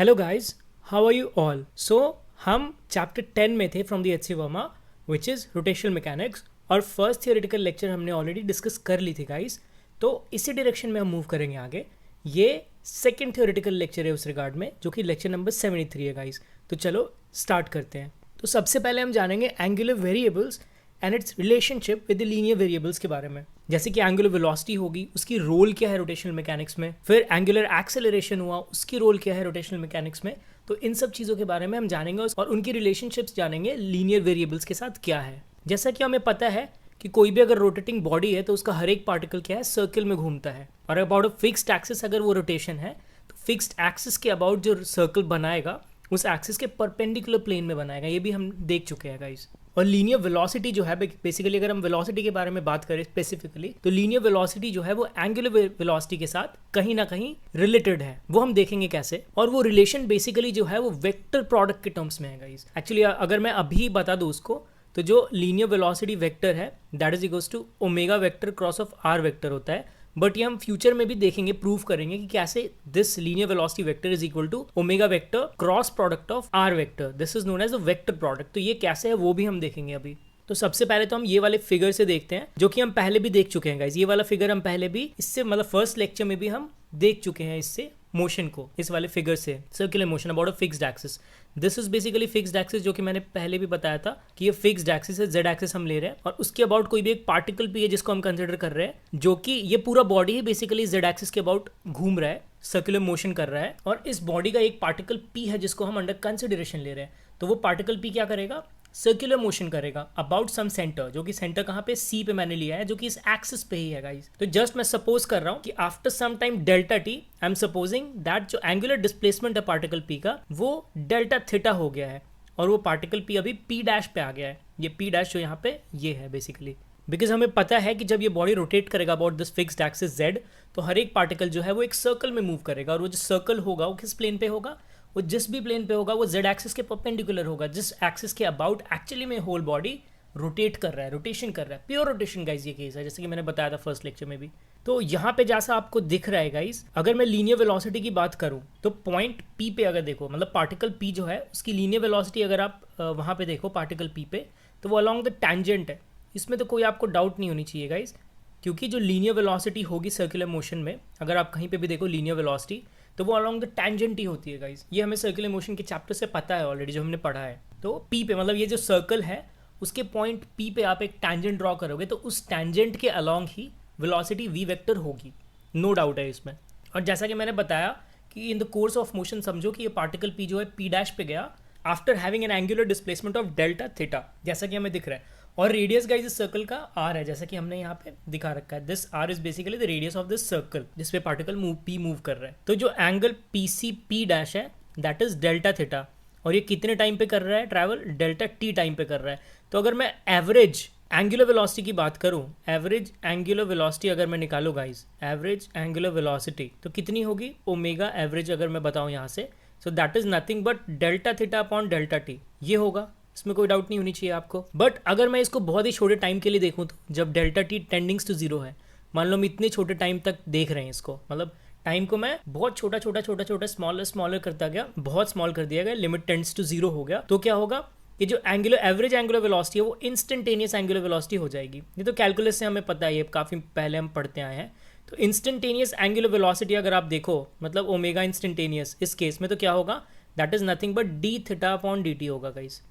Hello guys, how are you all. So हम chapter 10 में थे from the H C Verma which is rotational mechanics, और first theoretical lecture हमने already discuss कर ली थी गाइज। तो इसी डायरेक्शन में हम मूव करेंगे आगे। ये सेकेंड थियोरेटिकल लेक्चर है उस रिगार्ड में, जो कि लेक्चर नंबर 73 है गाइज। तो चलो स्टार्ट करते हैं। तो सबसे पहले हम जानेंगे angular variables and it's relationship with the linear variables के बारे में। जैसे कि एंगुलर वेलोसिटी होगी, उसकी रोल क्या है रोटेशनल मैकेनिक्स में। फिर एंगुलर एक्सेलरेशन हुआ, उसकी रोल क्या है रोटेशनल मैकेनिक्स में। तो इन सब चीज़ों के बारे में हम जानेंगे और उनकी रिलेशनशिप्स जानेंगे लीनियर वेरिएबल्स के साथ क्या है। जैसा कि हमें पता है कि कोई भी अगर रोटेटिंग बॉडी है तो उसका हर एक पार्टिकल क्या है, सर्कल में घूमता है। और अबाउट अ फिक्स्ड एक्सिस अगर वो रोटेशन है तो फिक्स्ड एक्सिस के अबाउट जो सर्कल बनाएगा उस एक्सिस के परपेंडिकुलर प्लेन में बनाएगा। ये भी हम देख चुके हैं गाइस। और लीनियर वेलोसिटी जो है, बेसिकली अगर हम वेलोसिटी के बारे में बात करें स्पेसिफिकली, तो लीनियर वेलोसिटी जो है वो एंगुलर वेलोसिटी के साथ कहीं ना कहीं रिलेटेड है। वो हम देखेंगे कैसे। और वो रिलेशन बेसिकली जो है वो वेक्टर प्रोडक्ट के टर्म्स में है गाइस। एक्चुअली अगर मैं अभी बता दूं उसको, तो जो लीनियर वेलोसिटी वेक्टर है that is equals to omega vector cross of are vector होता है। बट ये हम फ्यूचर में भी देखेंगे, प्रूव करेंगे कि कैसे this linear velocity vector is equal to omega vector cross product of are vector. This is known as a vector product. तो ये कैसे है वो भी हम देखेंगे अभी। तो सबसे पहले तो हम ये वाले फिगर से देखते हैं, जो कि हम पहले भी देख चुके हैं गाइस। ये वाला फिगर हम पहले भी इससे मतलब फर्स्ट लेक्चर में भी हम देख चुके हैं इससे मोशन को, इस वाले फिगर से, circular motion about a fixed axis. This is basically fixed axis, जो कि मैंने पहले भी बताया था कि ये फिक्स्ड एक्सिस है, जेड एक्सिस हम ले रहे हैं। और उसके अबाउट कोई भी एक पार्टिकल भी है जिसको हम कंसिडर कर रहे हैं, जो कि ये पूरा बॉडी ही बेसिकली जेड एक्सिस के अबाउट घूम रहा है, सर्कुलर मोशन कर रहा है। और इस बॉडी का एक पार्टिकल पी है जिसको हम अंडर कंसिडरेशन ले रहे हैं। तो वो पार्टिकल पी क्या करेगा, सर्कुलर मोशन करेगा अबाउट सम सेंटर, जो कि सेंटर कहाँ पे, सी पे मैंने लिया है, जो कि इस एक्सिस पे ही है गाइस। तो जस्ट मैं सपोज कर रहा हूँ कि after some time delta T, I am supposing that जो एंगुलर डिस्प्लेसमेंट है पार्टिकल पी का वो डेल्टा थीटा हो गया है, और वो पार्टिकल पी अभी पी डैश पे आ गया है। ये पी डैश जो यहाँ पे ये है बेसिकली, बिकॉज हमें पता है कि जब ये बॉडी रोटेट करेगा about this fixed axis Z, तो हर एक पार्टिकल जो है वो एक सर्कल में मूव करेगा। और वो जो सर्कल होगा वो किस प्लेन पे होगा, वो जिस भी प्लेन पे होगा वो जेड एक्सिस के परपेंडिकुलर होगा, जिस एक्सिस के अबाउट एक्चुअली में होल बॉडी रोटेट कर रहा है, रोटेशन कर रहा है। प्योर रोटेशन गाइस ये केस है, जैसे कि मैंने बताया था फर्स्ट लेक्चर में भी। तो यहाँ पे जैसा आपको दिख रहा है गाइस, अगर मैं लीनियर वेलोसिटी की बात करूँ तो पॉइंट पी पे अगर देखो, मतलब पार्टिकल पी जो है उसकी लीनियर वेलोसिटी अगर आप वहाँ पे देखो पार्टिकल पी पे, तो वो अलॉन्ग द टैंजेंट है। इसमें तो कोई आपको डाउट नहीं होनी चाहिए गाइस, क्योंकि जो लीनियर वेलोसिटी होगी सर्कुलर मोशन में, अगर आप कहीं पे भी देखो लीनियर वेलोसिटी, तो वो अलॉन्ग द टैंजेंट ही होती है गाइस। ये हमें सर्कुलर मोशन के चैप्टर से पता है ऑलरेडी, जो हमने पढ़ा है। तो पी पे मतलब ये जो सर्कल है उसके पॉइंट पी पे आप एक टैंजेंट ड्रॉ करोगे, तो उस टैंजेंट के अलॉन्ग ही वेलोसिटी वी वेक्टर होगी, नो डाउट है इसमें। और जैसा कि मैंने बताया कि in the course of motion समझो कि ये पार्टिकल पी जो है पी डैश पे गया after having an angular displacement of delta theta, जैसा कि हमें दिख रहा है। और रेडियस गाइस इस सर्कल का आर है, जैसा कि हमने यहाँ पे दिखा रखा है। This are is basically the radius of this circle जिसपे पार्टिकल मूव कर रहा है। तो जो angle P C P dash है दैट इज डेल्टा थीटा, और ये कितने टाइम पे कर रहा है ट्रैवल, डेल्टा टी टाइम पे कर रहा है। तो अगर मैं एवरेज एंगुलर वेलोसिटी की बात करूं, एवरेज एंगुलर वेलोसिटी अगर मैं निकालूं गाइस, एवरेज एंगुलर वेलोसिटी तो कितनी होगी, ओमेगा एवरेज अगर मैं बताऊं यहाँ से, so that is nothing but delta theta upon delta T, ये होगा। इसमें कोई डाउट नहीं होनी चाहिए आपको। बट अगर मैं इसको बहुत ही छोटे टाइम के लिए देखूं, तो जब delta t tendings to zero है, मान लो हम इतने छोटे टाइम तक देख रहे हैं इसको, मतलब टाइम को मैं बहुत छोटा छोटा छोटा छोटा स्मॉलर करता गया, बहुत स्मॉल कर दिया गया, लिमिट टेंड्स टू जीरो हो गया, तो क्या होगा कि जो एवरेज एंगुलर वेलोसिटी है वो इंस्टेंटेनियस एंगुलर वेलोसिटी हो जाएगी। ये तो कैलकुलस से हमें पता है, ये काफ़ी पहले हम पढ़ते आए हैं। तो इंस्टेंटेनियस एंगुलर वेलोसिटी अगर आप देखो, मतलब ओमेगा इंस्टेंटेनियस, इस केस में तो क्या होगा, that is nothing but D theta upon D T होगा गाइस।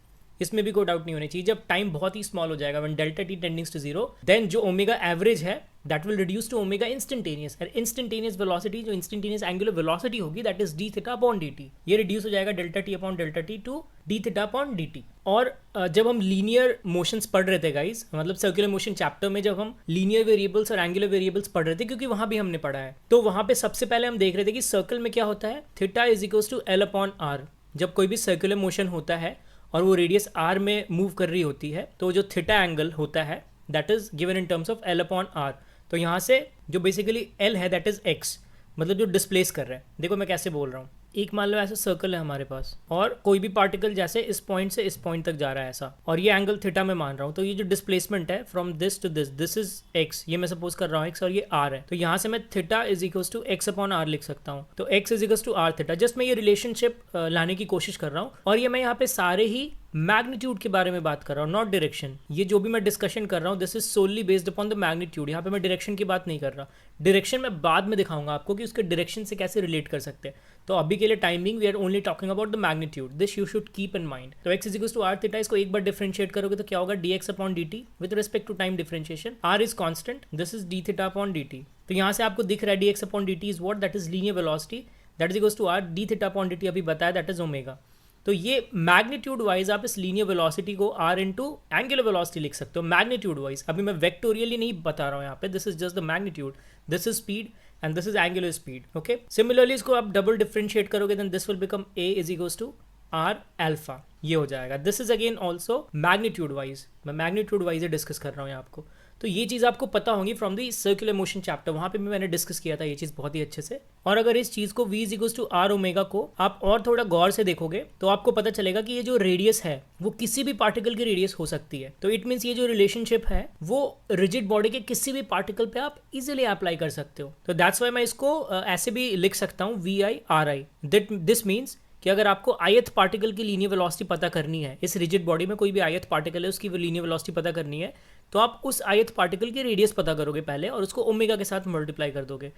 इसमें भी कोई डाउट नहीं होनी चाहिए। जब टाइम बहुत ही स्मॉल हो जाएगा, when delta t tendings to zero, then जो ओमेगा एवरेज है that will reduce to omega instantaneous. और इंस्टेंटेनियस वेलोसिटी, जो इंस्टेंटेनियस एंगुलर वेलोसिटी होगी, that is d theta upon D t. ये रिड्यूस हो जाएगा delta t upon delta t to d theta upon D t. और जब हम लीनियर मोशंस पढ़ रहे थे गाइस, मतलब सर्कुलर मोशन चैप्टर में जब हम लीनियर वेरिएबल्स और एंगुलर वेरिएबल्स पढ़ रहे थे, क्योंकि वहां भी हमने पढ़ा है, तो वहां पे सबसे पहले हम देख रहे थे कि सर्कल में क्या होता है, theta is equals to L upon R. जब कोई भी सर्कुलर मोशन होता है और वो रेडियस आर में मूव कर रही होती है, तो जो थीटा एंगल होता है that is given in terms of L upon R. तो यहाँ से जो बेसिकली एल है दैट इज एक्स, मतलब जो डिस्प्लेस कर रहा है। देखो मैं कैसे बोल रहा हूँ, एक मान लो ऐसा सर्कल है हमारे पास और कोई भी पार्टिकल जैसे इस पॉइंट से इस पॉइंट तक जा रहा है ऐसा, और ये एंगल थीटा में मान रहा हूँ, तो ये जो डिस्प्लेसमेंट है from this to this is X, ये मैं सपोज कर रहा हूँ एक्स और ये आर है, तो यहाँ से मैं theta is equals to X upon R लिख सकता हूँ। तो x is equals to are theta, just मैं ये रिलेशनशिप लाने की कोशिश कर रहा हूँ, और ये मैं यहाँ पे सारे ही मैग्नीट्यूड के बारे में बात कर रहा हूँ, नॉट डायरेक्शन। ये जो भी मैं डिस्कशन कर रहा हूँ this is solely based upon the magnitude, यहाँ पे मैं डायरेक्शन की बात नहीं कर रहा। डायरेक्शन मैं बाद में दिखाऊंगा आपको कि उसके डायरेक्शन से कैसे रिलेट कर सकते हैं। तो अभी के लिए timing we are only talking about the magnitude, this you should keep in mind. तो x is equals to are theta, इसको एक बार डिफरेंशिएट करोगे तो क्या होगा, d x upon D t with respect to time differentiation, r is constant, this is d theta upon D t. तो यहाँ से आपको दिख रहा है d x upon D t is what, that is linear velocity, that is equals to R D theta upon D T, अभी बताया that is omega. तो ये मैग्नीट्यूड वाइज आप इस लीनियर वेलोसिटी को आर इंटू एंगुलर वेलोसिटी लिख सकते हो मैग्नीट्यूड वाइज। अभी मैं वेक्टोरियली नहीं बता रहा हूँ यहाँ पे, this is just the magnitude, this is speed and this is angular speed. Okay, similarly इसको आप डबल डिफरेंशिएट करोगे then this will become A is equals to R alpha, ये हो जाएगा। This is again also magnitude wise, मैं magnitude wise discuss कर रहा हूँ यहाँ आपको। तो ये चीज़ आपको पता होगी from the circular motion chapter, वहाँ पे भी मैंने डिस्कस किया था ये चीज़ बहुत ही अच्छे से। और अगर इस चीज़ को v is equals to R omega को आप और थोड़ा गौर से देखोगे तो आपको पता चलेगा कि ये जो रेडियस है वो किसी भी पार्टिकल की रेडियस हो सकती है। तो इट मीन्स ये जो रिलेशनशिप है वो रिजिड बॉडी के किसी भी पार्टिकल पे आप इजिली अप्लाई कर सकते हो। तो दैट्स वाई मैं इसको ऐसे भी लिख सकता हूँ V I R I. This means कि अगर आपको ith पार्टिकल की लीनियर वेलोसिटी पता करनी है, इस रिजिड बॉडी में कोई भी ith पार्टिकल है उसकी लीनियर वेलोसिटी पता करनी है, तो आप उस ith पार्टिकल की रेडियस पता करोगे पहले और उसको ओमेगा के साथ मल्टीप्लाई कर दोगे।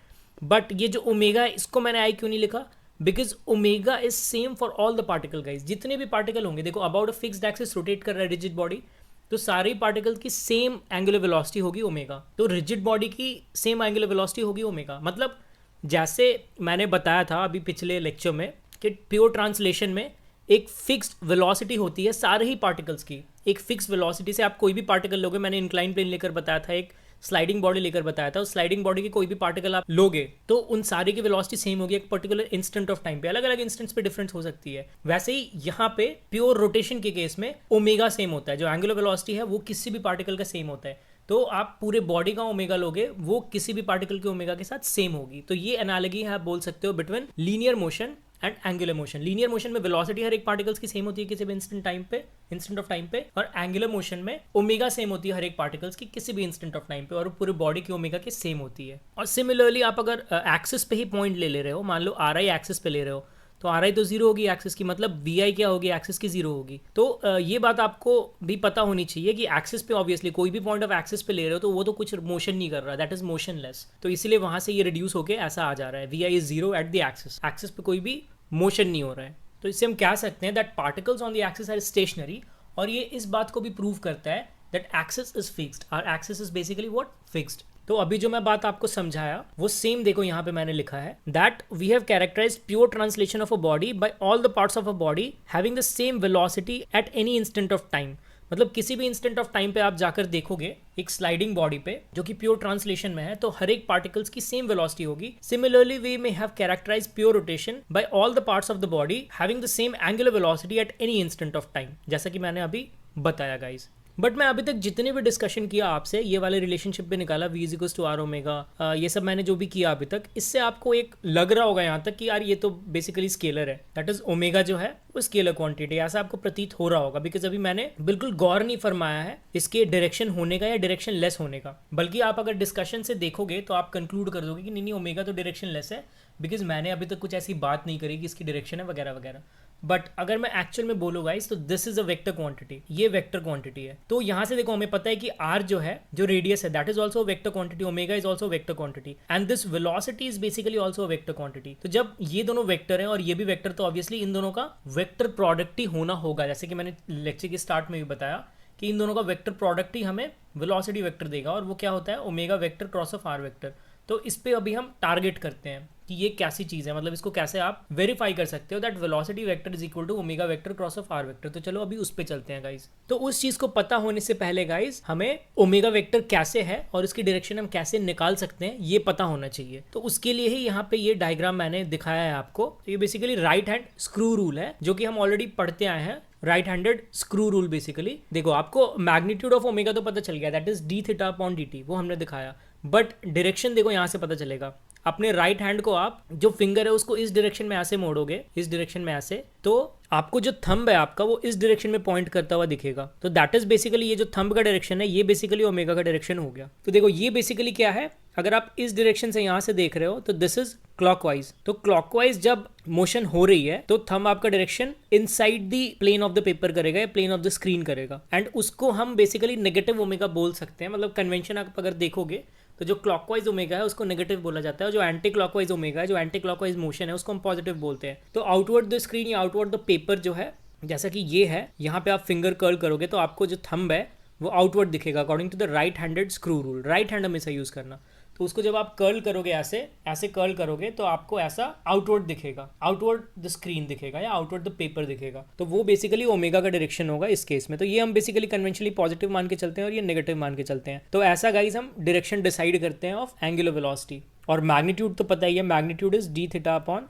बट ये जो ओमेगा है इसको मैंने आई क्यों नहीं लिखा, because omega is same for all the particle guys. जितने भी पार्टिकल होंगे, देखो about a fixed axis rotate कर रहा है रिजिड बॉडी, तो सारे पार्टिकल की सेम एंगुलर वेलोसिटी होगी ओमेगा। तो रिजिड बॉडी की सेम एंगुलर वेलोसिटी होगी ओमेगा। मतलब जैसे मैंने बताया था अभी पिछले लेक्चर में कि प्योर ट्रांसलेशन में एक फिक्स्ड वेलोसिटी होती है सारे ही पार्टिकल्स की। एक फिक्स वेलोसिटी से आप कोई भी पार्टिकल लोगे, मैंने इंक्लाइन प्लेन लेकर बताया था, एक स्लाइडिंग बॉडी लेकर बताया था, उस स्लाइडिंग बॉडी की कोई भी पार्टिकल आप लोगे तो उन सारे की वेलोसिटी सेम होगी एक पर्टिकुलर इंस्टेंट ऑफ टाइम पे। अलग अलग इंस्टेंट्स पे डिफरेंस हो सकती है। वैसे ही यहाँ पे प्योर रोटेशन के केस में ओमेगा सेम होता है, जो एंगुलर वेलोसिटी है वो किसी भी पार्टिकल का सेम होता है। तो आप पूरे बॉडी का ओमेगा लोगे वो किसी भी पार्टिकल के ओमेगा के साथ सेम होगी। तो ये एनालॉजी है आप बोल सकते हो between linear motion and angular motion. Linear motion में वेलोसिटी हर एक पार्टिकल्स की सेम होती है किसी भी इंस्टेंट ऑफ टाइम पे, और एंगुलर मोशन में ओमेगा सेम होती है हर एक पार्टिकल्स की किसी भी इंस्टेंट ऑफ टाइम पे, और पूरे बॉडी की ओमेगा की सेम होती है। और सिमिलरली आप अगर एक्सिस पे ही पॉइंट ले रहे हो, मान लो आर आई एक्सिस पे ले रहे हो, तो आर आई तो जीरो होगी एक्सिस की, मतलब वी आई क्या होगी, एक्सिस की जीरो होगी। तो ये बात आपको भी पता होनी चाहिए कि एक्सिस पे ऑब्वियसली कोई भी पॉइंट ऑफ एक्सिस पे ले रहे हो तो वो तो कुछ मोशन नहीं कर रहा, दैट इज मोशनलेस। तो इसीलिए वहां से ये रिड्यूस होकर ऐसा आ जा रहा है, V I is zero at the axis, axis पे कोई भी मोशन नहीं हो रहा है। तो इससे हम कह सकते हैं that particles on the axis are stationary, और ये इस बात को भी प्रूव करता है that axis is fixed, our axis is basically what, fixed. तो अभी जो मैं बात आपको समझाया वो सेम देखो यहाँ पे मैंने लिखा है that we have characterised pure translation of a body by all the parts of a body having the same velocity at any instant of time. मतलब किसी भी इंस्टेंट ऑफ टाइम पे आप जाकर देखोगे एक स्लाइडिंग बॉडी पे जो कि प्योर ट्रांसलेशन में है, तो हर एक पार्टिकल्स की सेम वेलोसिटी होगी। Similarly we may have characterised pure rotation by all the parts of the body having the same angular velocity at any instant of time, जैसा कि मैंने अभी बताया गाइज। बट मैं अभी तक जितने भी डिस्कशन किया आपसे, ये वाले रिलेशनशिप पे निकाला v is equals to R omega, ये सब मैंने जो भी किया अभी तक, इससे आपको एक लग रहा होगा यहाँ तक कि यार ये तो बेसिकली स्केलर है, दैट इज ओमेगा जो है वो स्केलर क्वांटिटी, ऐसा आपको प्रतीत हो रहा होगा। बिकॉज अभी मैंने बिल्कुल गौर नहीं फरमाया है इसके डायरेक्शन होने का या डायरेक्शन लेस होने का, बल्कि आप अगर डिस्कशन से देखोगे तो आप कंक्लूड कर दोगे कि नहीं ओमेगा तो डायरेक्शन लेस है, बिकॉज मैंने अभी तक कुछ ऐसी बात नहीं करी कि इसकी डायरेक्शन है वगैरह वगैरह। बट अगर मैं एक्चुअल में बोलूँ गाइस तो this is a vector quantity, ये वेक्टर क्वांटिटी है। तो यहाँ से देखो हमें पता है कि r जो है, जो रेडियस है, that is also vector quantity, omega is also vector quantity, and this velocity is basically also vector quantity. तो जब ये दोनों वेक्टर है और ये भी वेक्टर, तो ऑब्वियसली इन दोनों का वेक्टर प्रोडक्ट ही होना होगा। जैसे कि मैंने लेक्चर के स्टार्ट में भी बताया कि इन दोनों का वेक्टर प्रोडक्ट ही हमें वेलोसिटी वेक्टर देगा, और वो क्या होता है, omega vector cross of are vector. तो इस पे अभी हम टारगेट करते हैं कि ये कैसी चीज़ है, मतलब इसको कैसे आप वेरीफाई कर सकते हो that velocity vector is equal to omega vector cross of are vector. तो चलो अभी उस पे चलते हैं गाइज। तो उस चीज़ को पता होने से पहले गाइज हमें ओमेगा वेक्टर कैसे है और इसकी डायरेक्शन हम कैसे निकाल सकते हैं ये पता होना चाहिए। तो उसके लिए ही यहाँ पे ये डायग्राम मैंने दिखाया है आपको। तो ये basically right hand screw rule है जो कि हम ऑलरेडी पढ़ते आए हैं, right handed screw rule. Basically देखो आपको मैग्नीट्यूड ऑफ ओमेगा तो पता चल गया, that is d theta upon D T, वो हमने दिखाया। बट डायरेक्शन देखो यहाँ से पता चलेगा, अपने राइट हैंड को आप जो फिंगर है उसको इस डायरेक्शन में ऐसे मोड़ोगे, इस डायरेक्शन में ऐसे, तो आपको जो थंब है आपका वो इस डायरेक्शन में पॉइंट करता हुआ दिखेगा। तो दैट इज बेसिकली ये जो थंब का डायरेक्शन है ये बेसिकली ओमेगा का डायरेक्शन हो गया। तो देखो ये बेसिकली क्या है, अगर आप इस डायरेक्शन से यहां से देख रहे हो तो दिस इज क्लॉकवाइज। तो क्लॉकवाइज जब मोशन हो रही है तो थंब आपका direction inside the plane of the paper करेगा या प्लेन ऑफ द स्क्रीन करेगा, एंड उसको हम बेसिकली नेगेटिव ओमेगा बोल सकते हैं। मतलब कन्वेंशन आप अगर देखोगे तो जो क्लॉकवाइज ओमेगा है उसको नेगेटिव बोला जाता है, और जो एंटी क्लॉकवाइज ओमेगा है, जो एंटी क्लॉकवाइज मोशन है, उसको हम पॉजिटिव बोलते हैं। तो आउटवर्ड द स्क्रीन या आउटवर्ड द पेपर जो है, जैसा कि ये है, यहाँ पे आप फिंगर कर्ल करोगे तो आपको जो थंब है वो आउटवर्ड दिखेगा according to the right handed screw rule. Right hand हमेशा यूज करना। तो उसको जब आप कर्ल करोगे ऐसे ऐसे कर्ल करोगे तो आपको ऐसा आउटवर्ड दिखेगा, आउटवर्ड द स्क्रीन दिखेगा या आउटवर्ड द पेपर दिखेगा। तो वो बेसिकली ओमेगा का डायरेक्शन होगा इस केस में। तो ये हम बेसिकली कन्वेंशनली पॉजिटिव मान के चलते हैं और ये नेगेटिव मान के चलते हैं। तो ऐसा गाइज हम डायरेक्शन डिसाइड करते हैं ऑफ एंगुलर वेलोसिटी। और मैग्नीट्यूड तो पता ही है, magnitude is d theta upon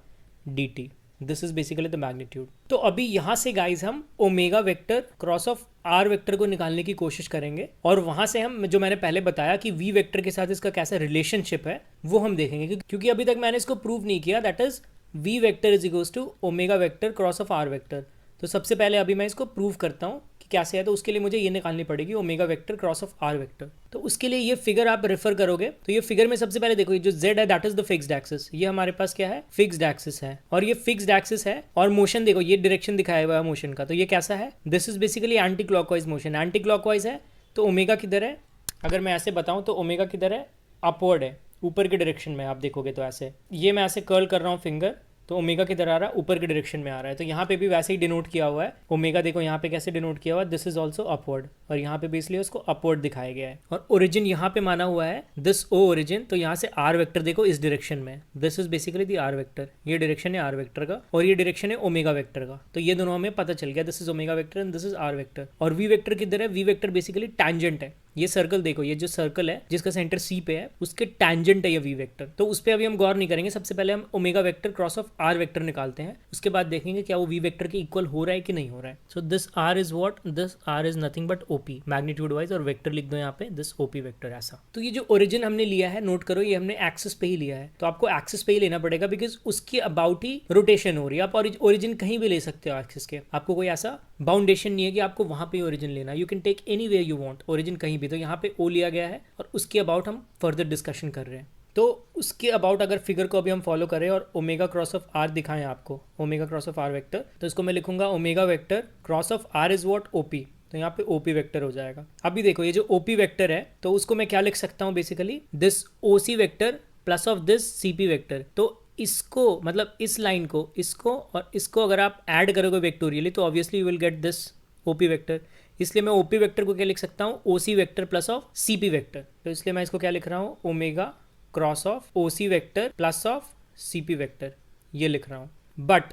D t. This is basically the magnitude. तो अभी यहाँ से गाइज हम omega vector cross of are vector को निकालने की कोशिश करेंगे, और वहां से हम जो मैंने पहले बताया कि वी वेक्टर के साथ इसका कैसा रिलेशनशिप है वो हम देखेंगे, क्योंकि अभी तक मैंने इसको प्रूव नहीं किया। That is v vector is equals to omega vector cross of are vector. तो सबसे पहले अभी मैं इसको प्रूव करता हूँ कि कैसे है। तो उसके लिए मुझे ये निकालनी पड़ेगी omega vector cross of are vector. तो उसके लिए ये फिगर आप रेफर करोगे तो ये फिगर में सबसे पहले देखो, ये जो z है that is the fixed axis. ये हमारे पास क्या है, फिक्स्ड एक्सिस है, और ये फिक्स्ड एक्सिस है। और मोशन देखो, ये डायरेक्शन दिखाया हुआ है मोशन का, तो ये कैसा है, this is basically anti clockwise motion. Anti clockwise है तो ओमेगा किधर है, अगर मैं ऐसे बताऊं तो ओमेगा किधर है, अपवर्ड है, ऊपर के डायरेक्शन में। आप देखोगे तो ऐसे, ये मैं ऐसे कर्ल कर रहा हूँ फिंगर, तो ओमेगा किधर आ रहा है, ऊपर के डायरेक्शन में आ रहा है। तो यहाँ पे भी वैसे ही डिनोट किया हुआ है ओमेगा। देखो यहाँ पे कैसे डिनोट किया हुआ है, दिस इज ऑल्सो अपवर्ड, और यहाँ पे भी इसलिए उसको अपवर्ड दिखाया गया है। और ओरिजिन यहाँ पे माना हुआ है दिस ओ ओरिजिन। तो यहाँ से आर वेक्टर देखो इस डायरेक्शन में, this is basically the r vector. ये डायरेक्शन है आर वेक्टर का और ये डायरेक्शन है ओमेगा वेक्टर का। तो ये दोनों हमें पता चल गया, this is omega vector and this is r vector. और वी वेक्टर किधर है, वी वेक्टर बेसिकली टैंजेंट है। ये सर्कल देखो, ये जो सर्कल है जिसका सेंटर सी पे है उसके टैंजेंट है ये वी वेक्टर। तो उस पर अभी हम गौर नहीं करेंगे। सबसे पहले हम omega vector cross of are vector निकालते हैं, उसके बाद देखेंगे क्या वो वी वेक्टर के इक्वल हो रहा है कि नहीं हो रहा है। So this are is what, this are is nothing but OP magnitude wise, और वेक्टर लिख दो यहाँ पे दिस ओपी वेक्टर ऐसा। तो ये जो ओरिजिन हमने लिया है, नोट करो, ये हमने एक्सिस पे ही लिया है। तो आपको एक्सिस पे ही लेना पड़ेगा बिकॉज उसके अबाउट ही रोटेशन हो रही है। आप ओरिजिन कहीं भी ले सकते हो एक्सिस के, आपको कोई ऐसा बाउंडेशन नहीं है कि आपको वहां पे ओरिजिन लेना। You can take any way you want, origin कहीं भी। तो यहाँ पे ओ लिया गया है और उसके अबाउट हम फर्दर डिस्कशन कर रहे हैं। तो उसके अबाउट अगर फिगर को अभी हम फॉलो करें और ओमेगा क्रॉस ऑफ आर दिखाएं आपको, omega cross of are vector, तो इसको मैं लिखूंगा omega vector cross of r is what, OP. तो यहाँ पे ओपी वेक्टर हो जाएगा। अभी देखो ये जो ओपी वेक्टर है तो उसको मैं क्या लिख सकता हूँ, basically this OC vector plus of this CP vector. तो इसको मतलब इस लाइन को, इसको और इसको अगर आप ऐड करोगे वेक्टोरियली तो obviously you will get this OP vector. इसलिए मैं ओपी वेक्टर को क्या लिख सकता हूँ, OC vector plus of CP vector. तो इसलिए मैं इसको क्या लिख रहा हूँ, omega cross of OC vector plus of CP vector, ये लिख रहा हूँ। बट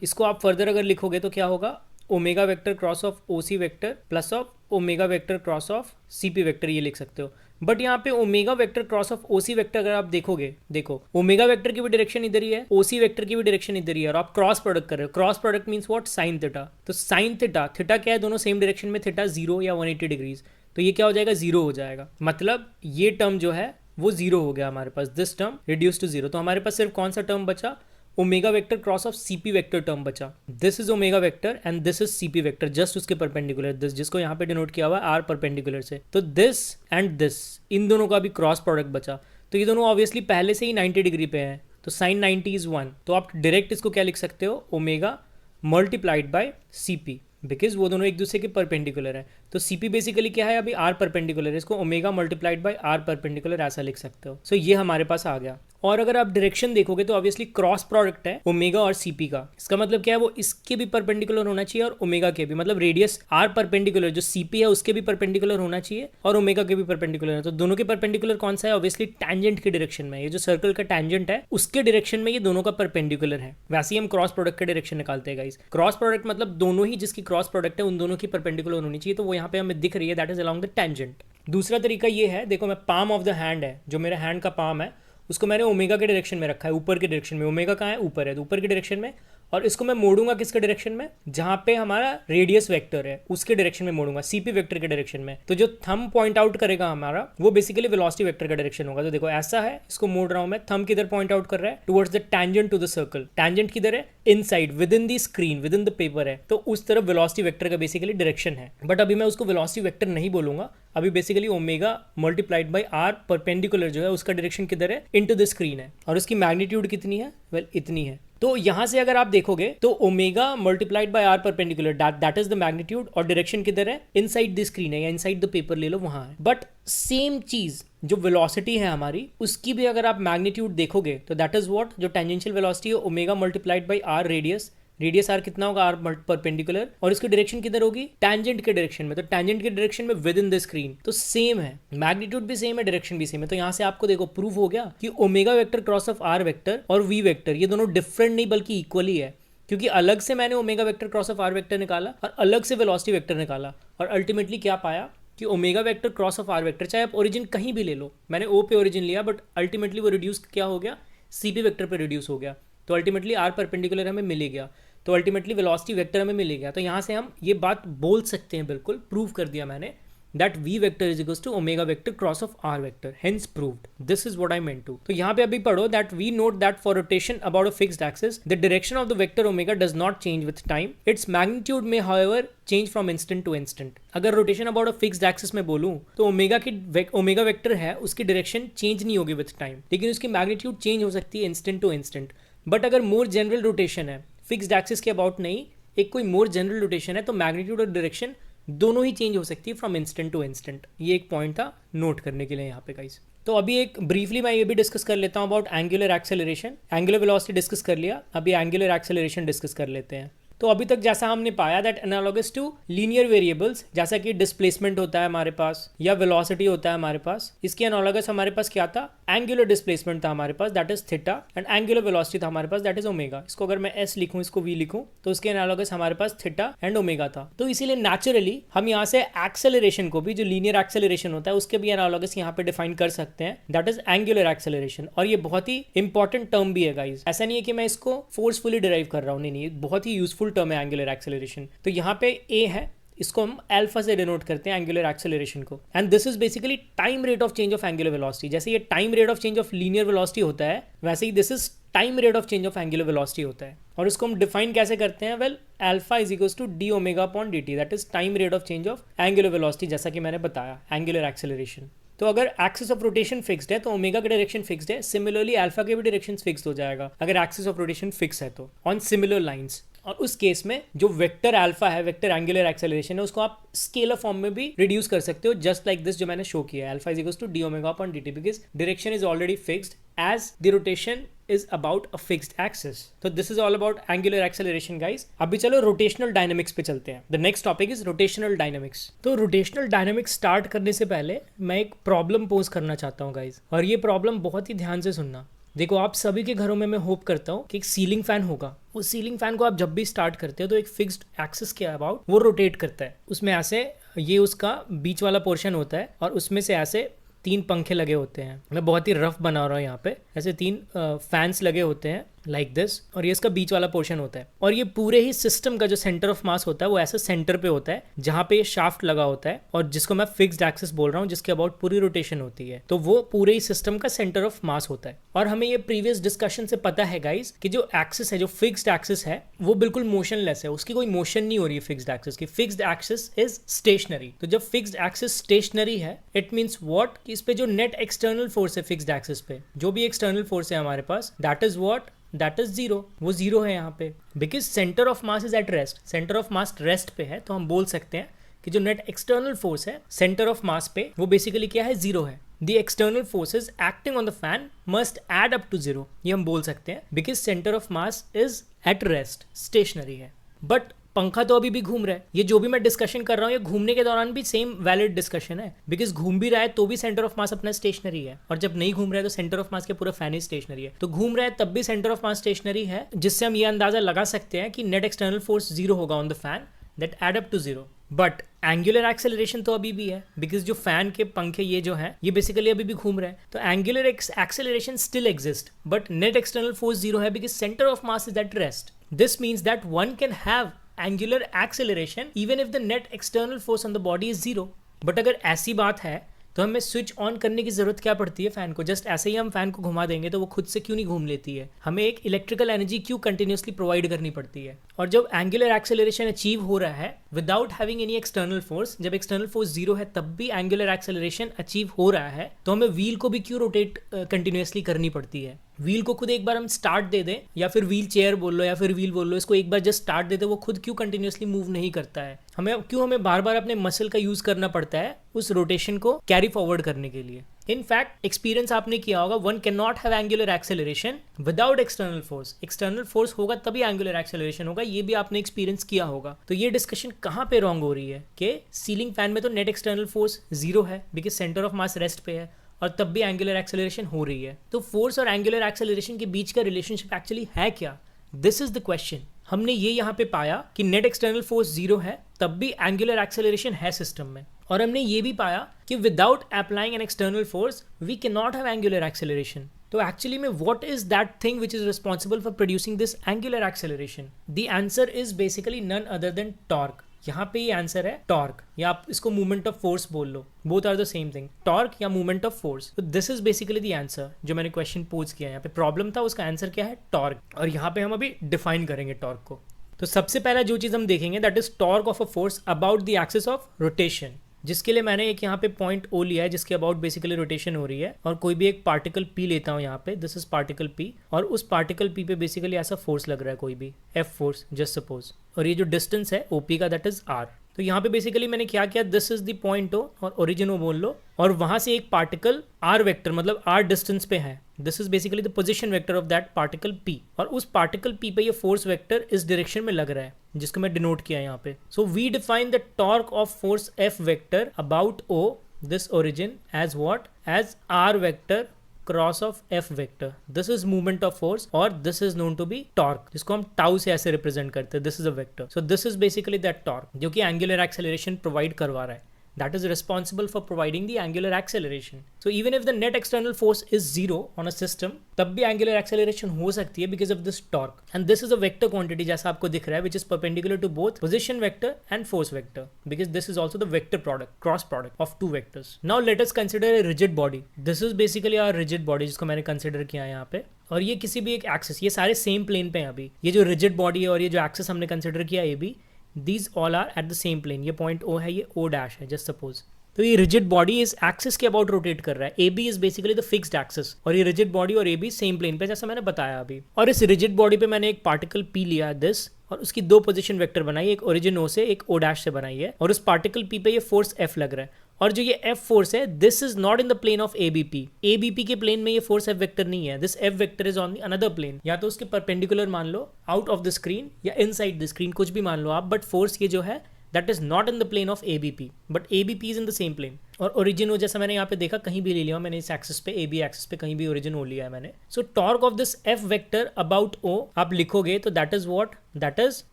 इसको आप फर्दर अगर लिखोगे तो क्या होगा, omega vector cross of OC vector plus of omega vector cross of CP vector, ये लिख सकते हो। बट यहाँ पे omega vector cross of OC vector अगर आप देखोगे, देखो ओमेगा वेक्टर की भी डायरेक्शन इधर ही है, ओसी वेक्टर की भी डायरेक्शन इधर ही है, और आप क्रॉस प्रोडक्ट कर रहे हो। Cross product means what, sine theta. तो साइन थीटा, थीटा क्या है, दोनों सेम डायरेक्शन में, थीटा 0 या 180 डिग्रीज। तो ये क्या हो जाएगा, 0 हो जाएगा। मतलब ये टर्म जो है वो 0 हो गया हमारे पास, दिस टर्म रिड्यूस टू 0। तो हमारे पास सिर्फ कौन सा टर्म बचा, omega vector cross of CP vector term बचा। This is omega vector and this is CP vector, just उसके परपेंडिकुलर, दिस जिसको यहाँ पे डिनोट किया हुआ है आर परपेंडिकुलर से। तो दिस एंड दिस, इन दोनों का भी क्रॉस प्रोडक्ट बचा। तो ये दोनों ऑब्वियसली पहले से ही 90 डिग्री पे हैं, तो साइन 90 इज 1। तो आप डायरेक्ट इसको क्या लिख सकते हो, omega multiplied bye CP, because वो दोनों एक दूसरे के परपेंडिकुलर है। तो सीपी बेसिकली क्या है, अभी आर परपेंडिकुलर है, इसको omega multiplied by r perpendicular ऐसा लिख सकते हो। सो ये हमारे पास आ गया। और अगर आप डायरेक्शन देखोगे तो ऑब्वियसली क्रॉस प्रोडक्ट है ओमेगा और सीपी का। इसका मतलब क्या है, वो इसके भी परपेंडिकुलर होना चाहिए और ओमेगा के भी, मतलब रेडियस आर परपेंडिकुलर जो सीपी है उसके भी परपेंडिकुलर होना चाहिए और ओमेगा के भी परपेंडिकुलर है। तो दोनों के परपेंडिकुलर कौन सा है, ऑब्वियसली टैंजेंट के डायरेक्शन में। ये जो सर्कल का टैंजेंट है उसके डायरेक्शन में ये दोनों का परपेंडिकुलर है। वैसे ही हम क्रॉस प्रोडक्ट का डायरेक्शन निकालते हैं गाइस। क्रॉस प्रोडक्ट मतलब दोनों ही जिसकी क्रॉस प्रोडक्ट है उन दोनों की परपेंडिकुलर होनी चाहिए। तो वो यहाँ पे हमें दिख रही है, that is along the tangent. दूसरा तरीका ये है, देखो मैं पाम ऑफ द हैंड है, जो मेरा हैंड का पाम है उसको मैंने ओमेगा के डायरेक्शन में रखा है, ऊपर के डायरेक्शन में। ओमेगा कहाँ है, ऊपर है, तो ऊपर के डायरेक्शन में। और इसको मैं मोड़ूंगा किसके डायरेक्शन में, जहां पे हमारा रेडियस वेक्टर है उसके डायरेक्शन में मोड़ूंगा, सीपी वेक्टर के डायरेक्शन में। तो जो थंब पॉइंट आउट करेगा हमारा वो बेसिकली वेलोसिटी वेक्टर का डायरेक्शन होगा। तो देखो ऐसा है, इसको मोड़ रहा हूं मैं, थंब किधर पॉइंट आउट कर रहा है, towards the tangent to the circle. Tangent किधर है, inside within the screen, within the paper है, तो उस तरफ वेलोसिटी वेक्टर का बेसिकली डायरेक्शन है। बट अभी मैं उसको वेलोसिटी वेक्टर नहीं बोलूंगा, अभी basically omega multiplied by r perpendicular जो है उसका डायरेक्शन किधर है, इनटू द स्क्रीन है। और उसकी मैग्नीट्यूड कितनी है, वेल इतनी है। तो यहां से अगर आप देखोगे तो omega multiplied by r perpendicular that is the magnitude, और डायरेक्शन किधर है, इनसाइड द स्क्रीन है या इनसाइड द पेपर ले लो, वहां है। बट सेम चीज जो वेलोसिटी है हमारी उसकी भी अगर आप मैग्नीट्यूड देखोगे तो दैट इज व्हाट, जो टेंजेंशियल वेलोसिटी है omega multiplied by r radius, radius r कितना होगा, आर परपेंडिकुलर, और इसकी डायरेक्शन किधर होगी, टैंजेंट के डायरेक्शन में। तो टैंजेंट के डायरेक्शन में विद इन द स्क्रीन, तो सेम है, मैग्नीट्यूड भी सेम है, डायरेक्शन भी सेम है। तो यहां से आपको देखो प्रूव हो गया कि omega vector cross of are vector और वी वेक्टर ये दोनों डिफरेंट नहीं बल्कि इक्वली है, क्योंकि अलग से मैंने omega vector cross of are vector निकाला और अलग से वेलोसिटी वेक्टर निकाला, और अल्टीमेटली क्या पाया कि omega vector cross of are vector, चाहे आप ओरिजिन कहीं भी ले लो, मैंने ओ पे ओरिजिन लिया बट अल्टीमेटली वो रिड्यूस क्या हो गया, सीपी वेक्टर पे रिड्यूस हो गया। तो अल्टीमेटली आर परपेंडिकुलर हमें मिल गया, तो अल्टीमेटली वेलोसिटी वेक्टर हमें मिल गया। तो यहाँ से हम ये बात बोल सकते हैं, बिल्कुल प्रूव कर दिया मैंने, that v vector is equals to omega vector cross of r vector, hence proved. This is what I meant to. तो यहाँ पे अभी पढ़ो that we note that for rotation about a fixed axis, the direction of the vector omega does not change with time. Its magnitude may however change from instant to instant. अगर rotation about a fixed axis में बोलूँ तो omega की omega vector है उसकी direction change नहीं होगी with time, लेकिन उसकी मैग्नीट्यूड चेंज हो सकती है इंस्टेंट टू इंस्टेंट। बट अगर मोर जनरल रोटेशन है, फिक्स्ड एक्सिस के अबाउट नहीं, एक कोई मोर जनरल रोटेशन है, तो मैग्नीट्यूड और डायरेक्शन दोनों ही चेंज हो सकती है फ्रॉम इंस्टेंट टू इंस्टेंट। ये एक पॉइंट था नोट करने के लिए यहाँ पे गाइस। तो अभी एक ब्रीफली मैं ये भी डिस्कस कर लेता हूँ about angular acceleration. Angular velocity discuss कर लिया, अभी एंगुलर एक्सेलरेशन डिस्कस कर लेते हैं। तो अभी तक जैसा हमने पाया that analogous to linear variables, जैसा कि डिस्प्लेसमेंट होता है हमारे पास या वेलोसिटी होता है हमारे पास, इसके एनालॉगस हमारे पास क्या था, एंगुलर डिस्प्लेसमेंट था हमारे पास that is theta, and angular velocity था हमारे पास दैट इज ओमेगा। इसको अगर मैं एस लिखूं, इसको वी लिखूं, तो उसके एनालॉगस हमारे पास थीटा एंड ओमेगा था। तो इसीलिए नेचुरली हम यहाँ से एक्सेलरेशन को भी, जो लीनियर एक्सेलरेशन होता है उसके भी एनालॉगस यहाँ पे डिफाइन कर सकते हैं, दैट इज एंगुलर एक्सेलरेशन। और ये बहुत ही इंपॉर्टेंट टर्म भी है गाइज, ऐसा नहीं है कि मैं इसको फोर्सफुली डिराइव कर रहा हूँ, नहीं, बहुत ही यूजफुल टर्म है एंगुलर एक्सेलरेशन। तो यहाँ पे ए है, इसको हम अल्फा से डिनोट करते हैं एंगुलर एक्सेलरेशन को, and this is basically time rate of change of angular velocity. जैसे ये time rate of change of linear velocity होता है, वैसे ही this is time rate of change of angular velocity होता है। और इसको हम डिफाइन कैसे करते हैं, well alpha is equals to D omega upon D T, that is time rate of change of angular velocity, जैसा कि मैंने बताया एंगुलर एक्सेलरेशन। तो अगर एक्सिस ऑफ रोटेशन फिक्स्ड है तो ओमेगा का डायरेक्शन फिक्स्ड है, सिमिलरली अल्फा के भी डायरेक्शन फिक्स्ड हो जाएगा अगर एक्सिस ऑफ रोटेशन फिक्स है तो, ऑन सिमिलर लाइंस। और उस केस में जो वेक्टर अल्फा है, वेक्टर एंगुलर एक्सेलरेशन है, उसको आप स्केलर फॉर्म में भी रिड्यूस कर सकते हो, जस्ट लाइक दिस जो मैंने शो किया है, alpha is equals to D omega upon D t, because direction is already fixed as the rotation is about a fixed axis. So this is all about angular acceleration guys. अभी चलो rotational dynamics पे चलते हैं. The next topic is rotational dynamics. तो rotational dynamics start करने से पहले मैं एक problem pose करना चाहता हूँ guys, और ये problem बहुत ही ध्यान से सुनना। देखो आप सभी के घरों में मैं होप करता हूँ कि एक सीलिंग फैन होगा, उस सीलिंग फैन को आप जब भी स्टार्ट करते हो तो एक फिक्स्ड एक्सिस के अबाउट वो रोटेट करता है, उसमें ऐसे ये उसका बीच वाला पोर्शन होता है और उसमें से ऐसे 3 पंखे लगे होते हैं। मैं बहुत ही रफ बना रहा हूँ यहाँ पे, ऐसे 3 फैंस लगे होते हैं लाइक दिस, और ये इसका बीच वाला पोर्शन होता है। और ये पूरे ही सिस्टम का जो सेंटर ऑफ मास होता है वो ऐसे सेंटर पे होता है जहाँ पे ये शाफ्ट लगा होता है, और जिसको मैं फिक्स्ड एक्सिस बोल रहा हूँ, जिसके अबाउट पूरी रोटेशन होती है, तो वो पूरे ही सिस्टम का सेंटर ऑफ मास होता है। और हमें ये प्रीवियस डिस्कशन से पता है गाइज कि जो एक्सिस है, जो फिक्स्ड एक्सिस है, वो बिल्कुल मोशनलेस है, उसकी कोई मोशन नहीं हो रही है फिक्स्ड एक्सिस की। Fixed axis is stationary. तो जब फिक्स्ड एक्सिस स्टेशनरी है, इट मीन्स व्हाट, कि इस पे जो नेट एक्सटर्नल फोर्स है फिक्स्ड एक्सिस पे, जो भी एक्सटर्नल फोर्स है हमारे पास, that is what, that is zero. वो जीरो है यहाँ पे, because centre of mass is at rest. Centre of mass rest पे है, तो हम बोल सकते हैं कि जो नेट एक्सटर्नल फोर्स है सेंटर ऑफ मास पे, वो बेसिकली क्या है, जीरो है। The external forces acting on the fan must add up to zero, ये हम बोल सकते हैं, because centre of mass is at rest, stationary है। बट पंखा तो अभी भी घूम रहा है। ये जो भी मैं डिस्कशन कर रहा हूँ, ये घूमने के दौरान भी सेम वैलिड डिस्कशन है, बिकॉज घूम भी रहा है तो भी सेंटर ऑफ मास अपना स्टेशनरी है, और जब नहीं घूम रहा है तो सेंटर ऑफ मास के पूरा फैन ही स्टेशनरी है। तो घूम रहा है तब भी सेंटर ऑफ मास स्टेशनरी है, जिससे हम ये अंदाजा लगा सकते हैं कि नेट एक्सटर्नल फोर्स जीरो होगा on the fan, that add up to zero. But angular acceleration तो अभी भी है, बिकॉज जो फैन के पंखे ये जो है, ये बेसिकली अभी भी घूम रहे हैं। तो angular acceleration still exist, but net external force zero है, because centre of mass is at rest. This means that one can have angular acceleration even if the net external force on the body is zero. But अगर ऐसी बात है तो हमें switch on करने की जरूरत क्या पड़ती है फैन को? जस्ट ऐसे ही हम फैन को घुमा देंगे तो वो खुद से क्यों नहीं घूम लेती है? हमें एक इलेक्ट्रिकल एनर्जी क्यों कंटिन्यूसली प्रोवाइड करनी पड़ती है? और जब एंगुलर एक्सेलरेशन अचीव हो रहा है without having any external force, जब एक्सटर्नल फोर्स जीरो है तब भी एंगुलर एक्सेलरेशन अचीव हो रहा है, तो हमें व्हील को भी क्यों रोटेट कंटिन्यूसली करनी पड़ती है? व्हील को खुद एक बार हम स्टार्ट दे दें, या फिर व्हील चेयर बोल लो या फिर व्हील बोल लो, इसको एक बार जस्ट स्टार्ट दे दे, वो खुद क्यों कंटिन्यूसली मूव नहीं करता है? हमें बार बार अपने मसल का यूज करना पड़ता है उस रोटेशन को कैरी फॉरवर्ड करने के लिए। इन फैक्ट एक्सपीरियंस आपने किया होगा, one can not have angular acceleration without external force. External force होगा तभी एंगुलर एक्सेलरेशन होगा, ये भी आपने एक्सपीरियंस किया होगा। तो ये डिस्कशन कहाँ पे रॉन्ग हो रही है कि सीलिंग फैन में तो नेट एक्सटर्नल फोर्स जीरो है because centre of mass rest पे है और तब भी एंगुलर एक्सेलरेशन हो रही है। तो फोर्स और एंगुलर एक्सेलरेशन के बीच का रिलेशनशिप एक्चुअली है क्या? This is the question. हमने ये यहाँ पे पाया कि नेट एक्सटर्नल फोर्स जीरो है तब भी एंगुलर एक्सेलरेशन है सिस्टम में, और हमने ये भी पाया कि without applying an external force we can not have angular acceleration. तो एक्चुअली में what is that thing which is responsible for producing this angular acceleration? The answer is basically none other than torque. यहाँ पे ये answer है torque, या आप इसको movement of force बोल लो, both are the same thing, torque या मूवमेंट ऑफ फोर्स। तो this is basically the answer जो मैंने क्वेश्चन पोज किया। यहाँ पे प्रॉब्लम था, उसका आंसर क्या है? टॉर्क। और यहाँ पे हम अभी डिफाइन करेंगे टॉर्क को। तो सबसे पहला जो चीज हम देखेंगे that is torque of a force about the axis of rotation, जिसके लिए मैंने एक यहाँ पे पॉइंट ओ लिया है जिसके अबाउट बेसिकली रोटेशन हो रही है, और कोई भी एक पार्टिकल पी लेता हूँ यहाँ पे, दिस इज पार्टिकल पी, और उस पार्टिकल पी पे बेसिकली ऐसा फोर्स लग रहा है, कोई भी एफ फोर्स जस्ट सपोज, और ये जो डिस्टेंस है ओपी का दैट इज आर। तो यहाँ पे बेसिकली मैंने क्या किया, this is the point O और ओरिजिन ओ बोल लो, और वहां से एक पार्टिकल आर वेक्टर मतलब आर डिस्टेंस पे है, this is basically the position vector of that particle P, और उस पार्टिकल पी पे ये फोर्स वेक्टर इस डायरेक्शन में लग रहा है जिसको मैं डिनोट किया यहाँ पे। So we define the torque of force F vector about O this origin as what? As R vector cross of F vector. This is movement of force और this is known to be torque, जिसको हम tau से ऐसे represent करते हैं, this is a vector. So this is basically that torque जो कि angular acceleration provide करवा रहा है, that is responsible for providing the angular acceleration. So even if the net external force is zero on a system, तब भी angular acceleration हो सकती है because of this torque. And this is a vector quantity जैसा आपको दिख रहा है, which is perpendicular to both position vector and force vector, because this is also the vector product, cross product of two vectors. Now let us consider a rigid body. This is basically our rigid body जिसको मैंने consider किया है यहाँ पे, और ये किसी भी एक एक्सिस, ये सारे सेम प्लेन पे हैं अभी, ये जो रिजिड बॉडी है और ये जो एक्सिस हमने कंसिडर किया ये भी, these all are at the same plane. ये पॉइंट O है, ये O डैश है जस्ट सपोज। तो ये रिजिड बॉडी इस एक्सिस के अबाउट रोटेट कर रहा है, AB is basically the fixed axis, और ये रिजिड बॉडी और AB सेम प्लेन पे जैसा मैंने बताया अभी। और इस रिजिड बॉडी पे मैंने एक पार्टिकल P लिया दिस, और उसकी दो पोजीशन वेक्टर बनाई, एक ओरिजिन O से एक O डैश से बनाई है, और उस पार्टिकल P पे ये फोर्स F लग रहा है, और जो ये F फोर्स है this is not in the plane of ABP। ABP के प्लेन में ये फोर्स F वेक्टर नहीं है, this F vector is on the another plane, या तो उसके परपेंडिकुलर मान लो, आउट ऑफ द स्क्रीन, या इनसाइड द स्क्रीन, कुछ भी मान लो आप, बट फोर्स ये जो है that is not in the plane of ABP, but ABP is in the same plane. और ओरिजिन ओ जैसा मैंने यहाँ पे देखा कहीं भी ले लिया मैंने, इस एक्सिस पे AB एक्सिस पे कहीं भी ओरिजिन ओ लिया है मैंने। सो torque of this F vector about O आप लिखोगे तो that is what? That is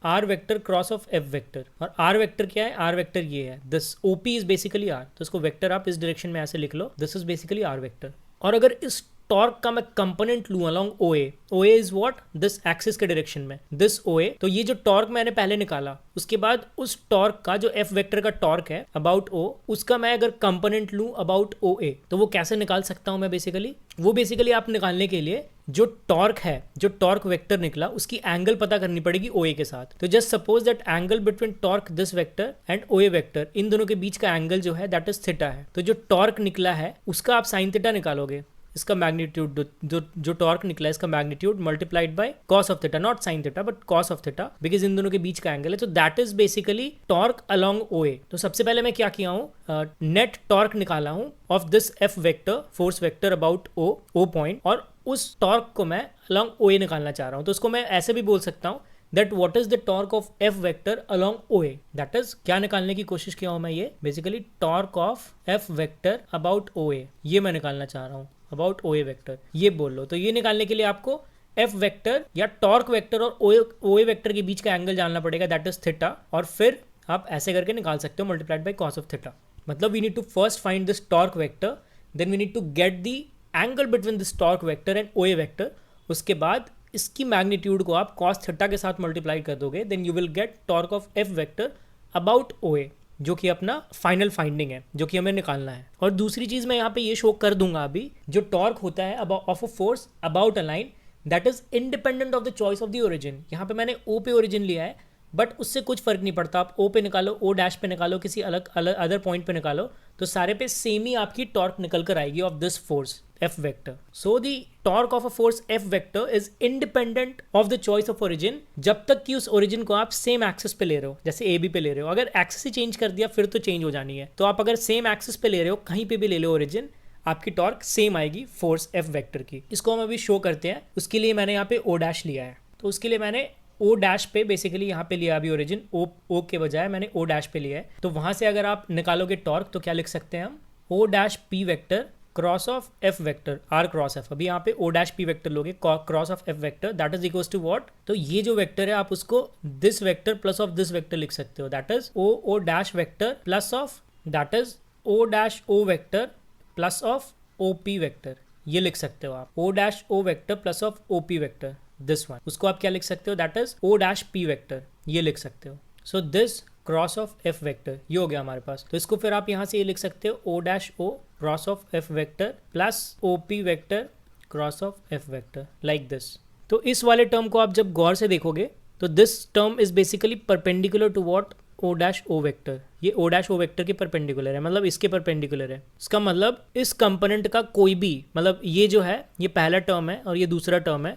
R vector cross of F vector, और R वेक्टर क्या है? R वेक्टर ये है, this OP is basically R, तो इसको वेक्टर आप इस डायरेक्शन में ऐसे लिख लो, this is basically R vector. और अगर इस टॉर्क का मैं कंपोनेंट लूं along OA is what? This axis के डायरेक्शन में, दिस OA, तो ये जो टॉर्क मैंने पहले निकाला, उसके बाद उस टॉर्क का जो F वेक्टर का टॉर्क है अबाउट O, उसका मैं अगर कंपोनेंट लूं अबाउट OA, तो वो कैसे निकाल सकता हूं मैं? बेसिकली आप निकालने के लिए जो टॉर्क है, जो टॉर्क वेक्टर निकला, उसकी एंगल पता करनी पड़ेगी OA के साथ। तो just suppose that angle between torque this vector and OA vector, इन दोनों के बीच का एंगल जो है दैट इज थीटा है। तो जो टॉर्क निकला है उसका आप साइन थीटा निकालोगे, इसका मैग्नीट्यूड, जो टॉर्क निकला है इसका magnitude multiplied by cos of theta, not sine theta but cos of theta, because in दोनों के बीच का एंगल है। तो that is basically torque along OA। तो सबसे पहले मैं क्या किया हूँ, नेट टॉर्क निकाला हूँ of this F vector, force vector about O point, और उस टॉर्क को मैं अलोंग OA निकालना चाह रहा हूँ। तो उसको मैं ऐसे भी बोल सकता हूँ that what is the torque of F vector along OA, that is क्या निकालने की कोशिश किया हूँ मैं, ये basically torque of F vector about OA, ये मैं निकालना चाह रहा हूँ about OA वेक्टर, ये बोल लो। तो ये निकालने के लिए आपको F वेक्टर या टॉर्क वेक्टर और OA वेक्टर के बीच का एंगल जानना पड़ेगा, दैट इज थीटा, और फिर आप ऐसे करके निकाल सकते हो multiplied by cos of theta. मतलब we need to first find this torque vector, then we need to get the angle between this torque vector and OA vector, उसके बाद इसकी मैग्नीट्यूड को आप cos थीटा के साथ मल्टीप्लाई कर दोगे, then you will get torque of F vector about OA, जो कि अपना फाइनल फाइंडिंग है, जो कि हमें निकालना है। और दूसरी चीज़ मैं यहाँ पे ये शो कर दूंगा अभी, जो टॉर्क होता है of a force about a line that is independent of the choice of the origin. यहाँ पे मैंने O पे ओरिजिन लिया है, बट उससे कुछ फर्क नहीं पड़ता, आप O पे निकालो, O डैश पे निकालो, किसी अलग अदर पॉइंट पे निकालो, तो सारे पे सेम ही आपकी टॉर्क निकल कर आएगी of this force F vector. So the torque of a force F vector is independent of the choice of origin, जब तक कि उस ओरिजिन को आप सेम एक्सिस पे ले रहे हो, जैसे AB पे ले रहे हो। अगर एक्सिस ही चेंज कर दिया फिर तो चेंज हो जानी है, तो आप अगर सेम एक्सिस पे ले रहे हो, कहीं पे भी ले लो ओरिजिन, आपकी टॉर्क सेम आएगी फोर्स F वेक्टर की। इसको हम अभी शो करते हैं। उसके लिए मैंने यहाँ पे O डैश लिया है, तो उसके लिए मैंने O डैश पे बेसिकली यहाँ पे लिया अभी ओरिजिन, O के बजाय मैंने O डैश पे लिया है। तो वहाँ से अगर आप निकालोगे टॉर्क तो क्या लिख सकते हैं हम, O dash P vector cross of F vector R cross F। अभी यहाँ पे O डैश P वेक्टर लोगे cross of F vector, that is equals to what, तो ये जो वेक्टर है आप उसको this vector plus of this vector लिख सकते हो, that is O dash vector plus of, that is O dash O vector plus of OP vector, ये लिख सकते हो आप। O dash O vector plus of OP vector, this one, उसको आप क्या लिख सकते हो, that is O dash P vector, ये लिख सकते हो। So this cross of F vector, ये हो गया हमारे पास। तो इसको फिर आप यहाँ से ये लिख सकते हो O dash O cross of F vector plus OP vector cross of F vector, like this. तो इस वाले टर्म को आप जब गौर से देखोगे तो this term is basically perpendicular to what, O dash O vector. ये O डैश O वेक्टर के परपेंडिकुलर है, मतलब इसके परपेंडिकुलर है। इसका मतलब इस कंपोनेंट का कोई भी, मतलब ये जो है ये पहला टर्म है और ये दूसरा टर्म है,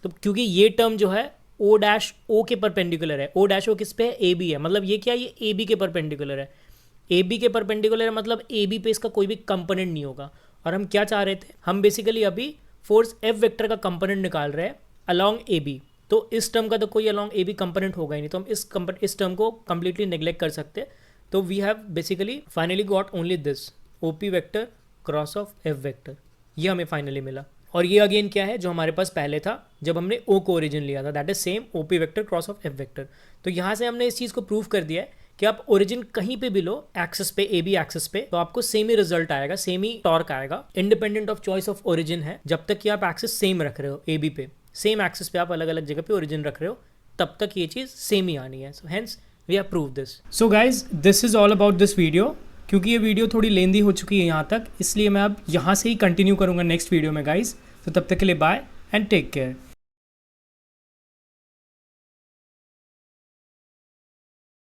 तो क्योंकि ये टर्म जो है O डैश O के परपेंडिकुलर है, O डैश O किस पे है, AB है, मतलब ये क्या है, ये AB के परपेंडिकुलर है। AB के परपेंडिकुलर है मतलब AB पे इसका कोई भी कंपोनेंट नहीं होगा। और हम क्या चाह रहे थे, हम बेसिकली अभी फोर्स F वेक्टर का कंपोनेंट निकाल रहे हैं अलॉन्ग AB, तो इस टर्म का तो कोई अलॉन्ग AB कंपोनेंट होगा ही नहीं, तो हम इस टर्म को कंप्लीटली नेग्लेक्ट कर सकते हैं। तो we have basically finally got only this OP vector cross of F vector, ये हमें फाइनली मिला। और ये अगेन क्या है जो हमारे पास पहले था जब हमने O को ओरिजिन लिया था, that is same OP vector cross of F vector. तो यहाँ से हमने इस चीज़ को प्रूव कर दिया है कि आप ओरिजिन कहीं पे भी लो एक्सिस पे, AB एक्सिस पे, तो आपको सेम ही रिजल्ट आएगा, सेम ही टॉर्क आएगा, independent of choice of origin है। जब तक कि आप एक्सिस सेम रख रहे हो AB पे, सेम एक्सिस पे आप अलग अलग जगह पे ओरिजिन रख रहे हो, तब तक ये चीज़ सेम ही आनी है। So hence we have prove this. So guys this is all about this video. क्योंकि ये वीडियो थोड़ी लेंदी हो चुकी है यहाँ तक, इसलिए मैं अब यहाँ से ही कंटिन्यू करूँगा नेक्स्ट वीडियो में गाइज। तो तब तक के लिए बाय एंड टेक केयर।